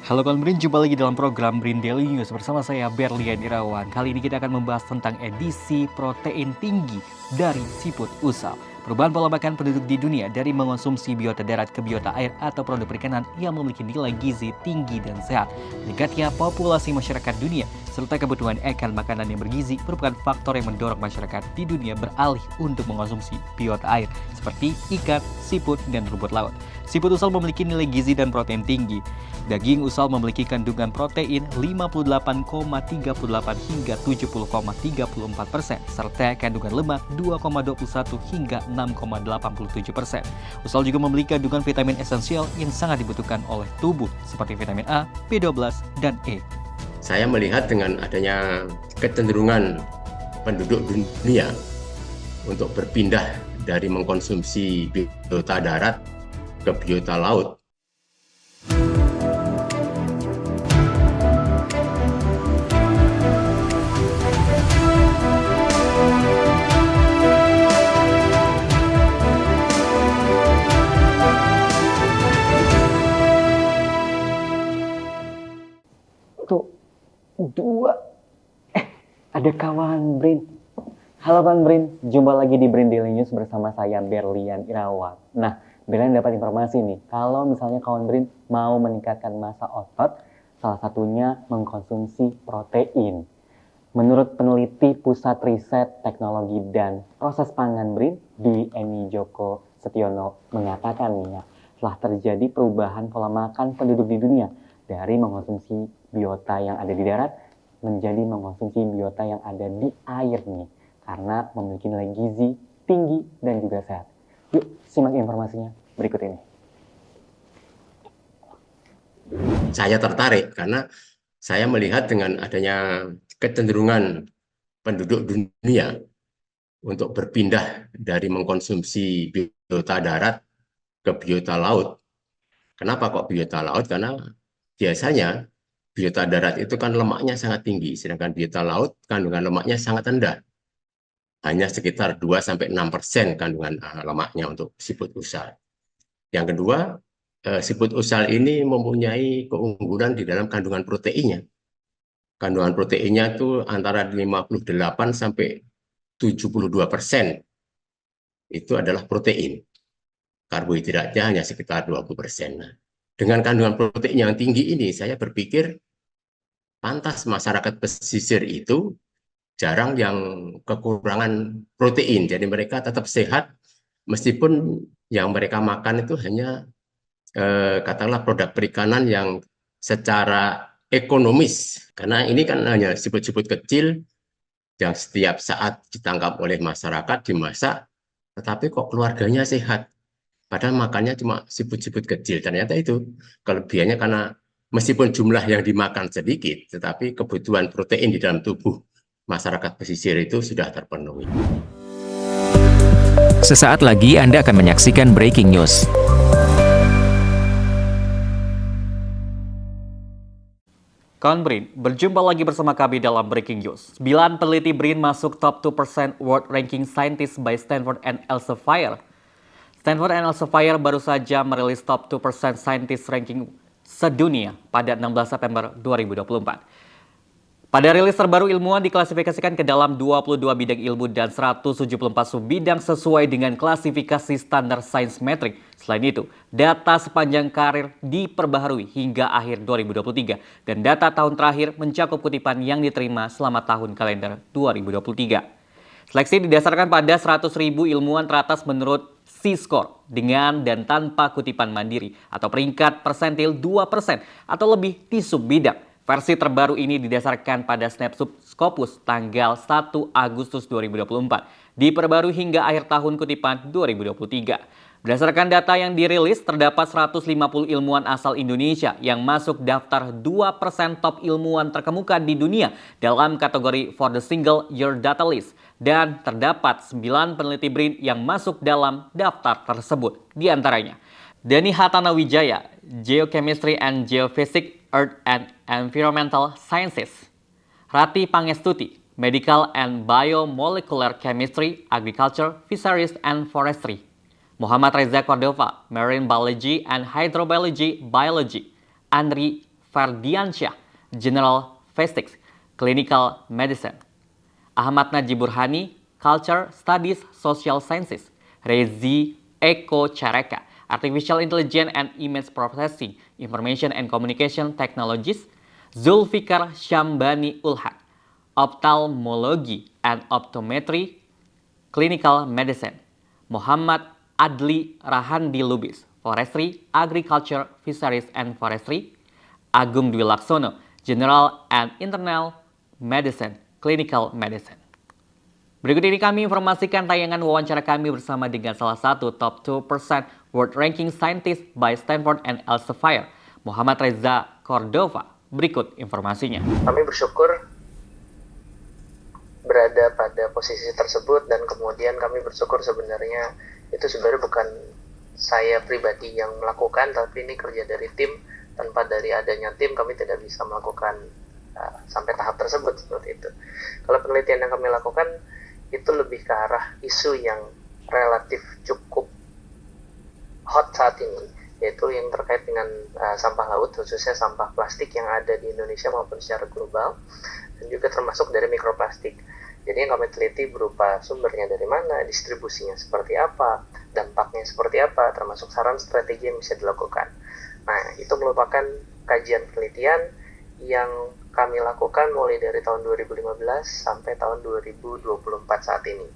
Halo kawan Brin, jumpa lagi dalam program Brin Daily News bersama saya Berlian Irawan. Kali ini kita akan membahas tentang edisi protein tinggi dari siput usal. Perubahan pola makan penduduk di dunia dari mengonsumsi biota darat ke biota air atau produk perikanan yang memiliki nilai gizi tinggi dan sehat. Meningkatnya populasi masyarakat dunia serta kebutuhan akan makanan yang bergizi merupakan faktor yang mendorong masyarakat di dunia beralih untuk mengonsumsi biota air seperti ikan, siput, dan rumput laut. Siput usal memiliki nilai gizi dan protein tinggi. Daging usal memiliki kandungan protein 58,38 hingga 70,34%, serta kandungan lemak 2,21 hingga 6,87%. Usal juga memiliki kandungan vitamin esensial yang sangat dibutuhkan oleh tubuh, seperti vitamin A, B12, dan E. Saya melihat dengan adanya kecenderungan penduduk dunia untuk berpindah dari mengkonsumsi biota darat ke biota laut. Tuh, dua. Ada kawan Brin. Halo kawan Brin, jumpa lagi di Brin Daily News bersama saya Berlian Irawan. Nah, Berlian dapat informasi nih, kalau misalnya kawan Brin mau meningkatkan massa otot, salah satunya mengkonsumsi protein. Menurut peneliti Pusat Riset Teknologi dan Proses Pangan Brin, Dwi Eni Joko Setiono mengatakan nih ya, telah terjadi perubahan pola makan penduduk di dunia dari mengkonsumsi biota yang ada di darat menjadi mengkonsumsi biota yang ada di air nih, karena memiliki nilai gizi tinggi dan juga sehat. Yuk, simak informasinya berikut ini. Saya tertarik karena saya melihat dengan adanya kecenderungan penduduk dunia untuk berpindah dari mengkonsumsi biota darat ke biota laut. Kenapa kok biota laut? Karena biasanya biota darat itu kan lemaknya sangat tinggi, sedangkan biota laut kandungan lemaknya sangat rendah. Hanya sekitar 2-6% kandungan lemaknya untuk siput usal. Yang kedua, siput usal ini mempunyai keunggulan di dalam kandungan proteinnya. Kandungan proteinnya itu antara 58-72% itu adalah protein. Karbohidratnya hanya sekitar 20%. Nah, dengan kandungan protein yang tinggi ini, saya berpikir pantas masyarakat pesisir itu jarang yang kekurangan protein. Jadi mereka tetap sehat meskipun yang mereka makan itu hanya katakanlah produk perikanan yang secara ekonomis. Karena ini kan hanya siput-siput kecil yang setiap saat ditangkap oleh masyarakat, dimasak, tetapi kok keluarganya sehat. Padahal makannya cuma siput-siput kecil. Ternyata itu kelebihannya karena meskipun jumlah yang dimakan sedikit, tetapi kebutuhan protein di dalam tubuh masyarakat pesisir itu sudah terpenuhi. Sesaat lagi Anda akan menyaksikan Breaking News. Kawan Brin, berjumpa lagi bersama kami dalam Breaking News. 9 peneliti Brin masuk top 2% World Ranking Scientist by Stanford and Elsevier. Stanford and Elsevier baru saja merilis top 2% Scientist Ranking sedunia pada 16 September 2024. Pada rilis terbaru, ilmuwan diklasifikasikan ke dalam 22 bidang ilmu dan 174 subbidang sesuai dengan klasifikasi standar Science Metric. Selain itu, data sepanjang karir diperbaharui hingga akhir 2023 dan data tahun terakhir mencakup kutipan yang diterima selama tahun kalender 2023. Seleksi didasarkan pada 100.000 ilmuwan teratas menurut C-score dengan dan tanpa kutipan mandiri atau peringkat persentil 2% atau lebih di subbidang. Versi terbaru ini didasarkan pada Snapshot Scopus tanggal 1 Agustus 2024, diperbarui hingga akhir tahun kutipan 2023. Berdasarkan data yang dirilis, terdapat 150 ilmuwan asal Indonesia yang masuk daftar 2% top ilmuwan terkemuka di dunia dalam kategori For the Single Year Data List. Dan terdapat 9 peneliti BRIN yang masuk dalam daftar tersebut. Di antaranya, Dani Hatana Wijaya, Geochemistry and Geophysics, Earth and Environmental Sciences. Rati Pangestuti, Medical and Biomolecular Chemistry, Agriculture, Fisheries and Forestry. Muhammad Reza Cordova, Marine Biology and Hydrobiology, Biology. Andri Fardiansyah, General Physics, Clinical Medicine. Ahmad Najib Burhani, Culture Studies Social Sciences. Rezi Eko Careka, Artificial Intelligence and Image Processing, Information and Communication Technologies. Zulfikar Syambani Ulhaq, Ophthalmology and Optometry, Clinical Medicine. Muhammad Adli Rahandi Lubis, Forestry, Agriculture, Fisheries and Forestry. Agung Dwi Laksono, General and Internal Medicine, Clinical Medicine. Berikut ini kami informasikan tayangan wawancara kami bersama dengan salah satu top 2% World Ranking Scientist by Stanford and Elsevier, Muhammad Reza Cordova. Berikut informasinya. Kami bersyukur berada pada posisi tersebut dan kemudian kami bersyukur sebenarnya itu sebenarnya bukan saya pribadi yang melakukan, tapi ini kerja dari tim. Tanpa dari adanya tim kami tidak bisa melakukan sampai tahap tersebut seperti itu. Kalau penelitian yang kami lakukan itu lebih ke arah isu yang relatif cukup hot saat ini, yaitu yang terkait dengan sampah laut, khususnya sampah plastik yang ada di Indonesia maupun secara global, dan juga termasuk dari mikroplastik. Jadi yang kami teliti berupa sumbernya dari mana, distribusinya seperti apa, dampaknya seperti apa, termasuk saran strategi yang bisa dilakukan. Nah, itu merupakan kajian penelitian yang kami lakukan mulai dari tahun 2015 sampai tahun 2024 saat ini.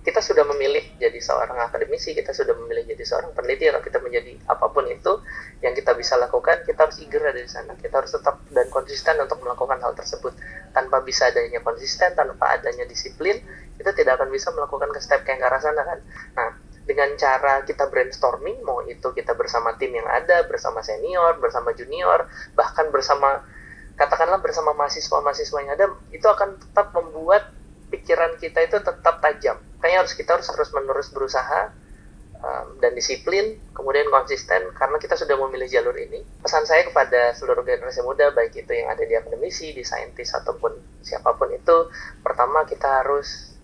Kita sudah memilih jadi seorang akademisi, kita sudah memilih jadi seorang peneliti, atau kita menjadi apapun itu yang kita bisa lakukan, kita harus eager ada di sana, kita harus tetap dan konsisten untuk melakukan hal tersebut. Tanpa bisa adanya konsisten, tanpa adanya disiplin, kita tidak akan bisa melakukan ke step yang ke arah sana kan. Nah, dengan cara kita brainstorming, mau itu kita bersama tim yang ada, bersama senior, bersama junior, bahkan bersama katakanlah bersama mahasiswa-mahasiswa yang ada, itu akan tetap membuat pikiran kita itu tetap tajam. Kayaknya kita harus terus-menerus berusaha dan disiplin, kemudian konsisten, karena kita sudah memilih jalur ini. Pesan saya kepada seluruh generasi muda, baik itu yang ada di akademisi, di saintis, ataupun siapapun itu, pertama kita harus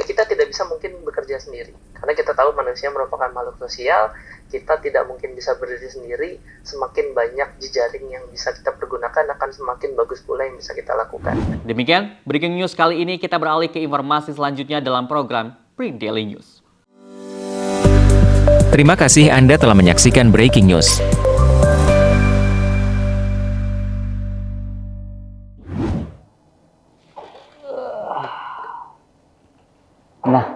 kita tidak bisa mungkin bekerja sendiri, karena kita tahu manusia merupakan makhluk sosial. Kita tidak mungkin bisa berdiri sendiri. Semakin banyak jejaring yang bisa kita pergunakan, akan semakin bagus pula yang bisa kita lakukan. Demikian breaking news kali ini. Kita beralih ke informasi selanjutnya dalam program Print Daily News. Terima kasih Anda telah menyaksikan Breaking News. Nah,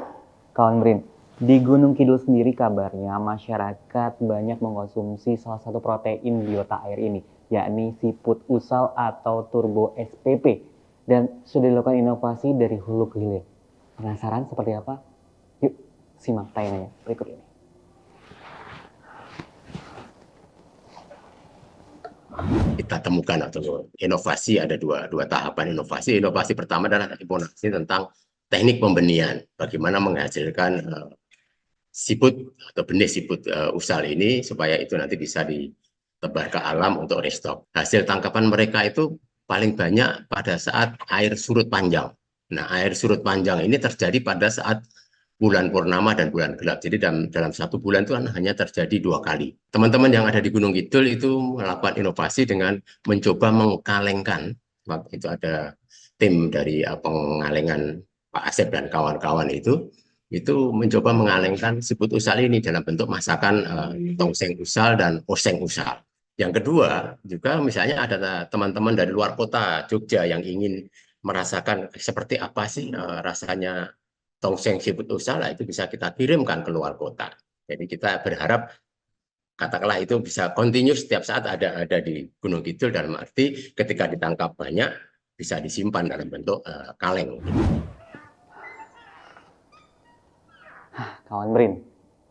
kawan Brin, di Gunung Kidul sendiri kabarnya masyarakat banyak mengkonsumsi salah satu protein biota air ini, yakni siput usal atau turbo SPP. Dan sudah dilakukan inovasi dari hulu ke hilir. Penasaran seperti apa? Yuk, simak tayangannya berikut ini. Kita temukan atau inovasi ada dua tahapan inovasi. Inovasi pertama adalah inovasi tentang teknik pembenihan, bagaimana menghasilkan siput atau benih siput usal ini supaya itu nanti bisa ditebar ke alam untuk restock. Hasil tangkapan mereka itu paling banyak pada saat air surut panjang. Nah, air surut panjang ini terjadi pada saat bulan purnama dan bulan gelap. Jadi dalam satu bulan itu kan hanya terjadi 2 kali. Teman-teman yang ada di Gunung Kidul itu melakukan inovasi dengan mencoba mengkalengkan. Waktu itu ada tim dari pengalengan Pak Asep dan kawan-kawan itu mencoba mengalengkan siput usal ini dalam bentuk masakan tongseng usal dan oseng usal. Yang kedua, juga misalnya ada teman-teman dari luar kota Jogja yang ingin merasakan seperti apa sih rasanya tongseng siput usal, itu bisa kita kirimkan ke luar kota. Jadi kita berharap katakanlah itu bisa continue setiap saat ada di Gunung Kidul, dalam arti ketika ditangkap banyak bisa disimpan dalam bentuk kaleng. Kawan Brin,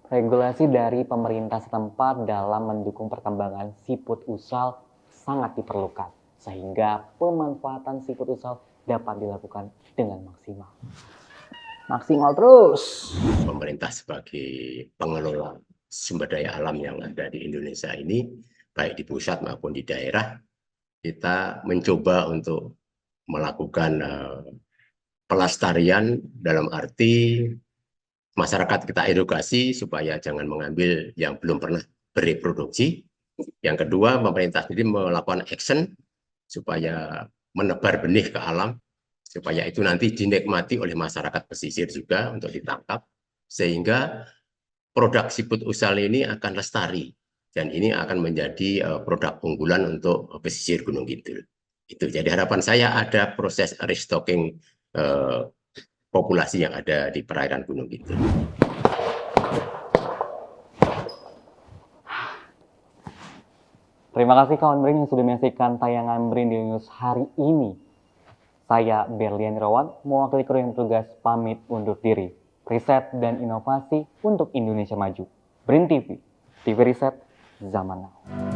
regulasi dari pemerintah setempat dalam mendukung perkembangan siput usal sangat diperlukan, sehingga pemanfaatan siput usal dapat dilakukan dengan maksimal. Maksimal terus. Pemerintah sebagai pengelola sumber daya alam yang ada di Indonesia ini, baik di pusat maupun di daerah, kita mencoba untuk melakukan pelestarian dalam arti masyarakat kita edukasi supaya jangan mengambil yang belum pernah bereproduksi, Yang kedua, pemerintah sendiri melakukan action supaya menebar benih ke alam, supaya itu nanti dinikmati oleh masyarakat pesisir juga untuk ditangkap, sehingga produk siput usal ini akan lestari, dan ini akan menjadi produk unggulan untuk pesisir Gunung Kidul. Itu jadi harapan saya ada proses restocking populasi yang ada di perairan Gunung Kidul. Terima kasih kawan Brin yang sudah menyaksikan tayangan Brin News hari ini. Saya Berlian Irawan, mewakili kru yang tugas pamit undur diri. Riset dan inovasi untuk Indonesia maju. Brin TV, TV riset zaman now.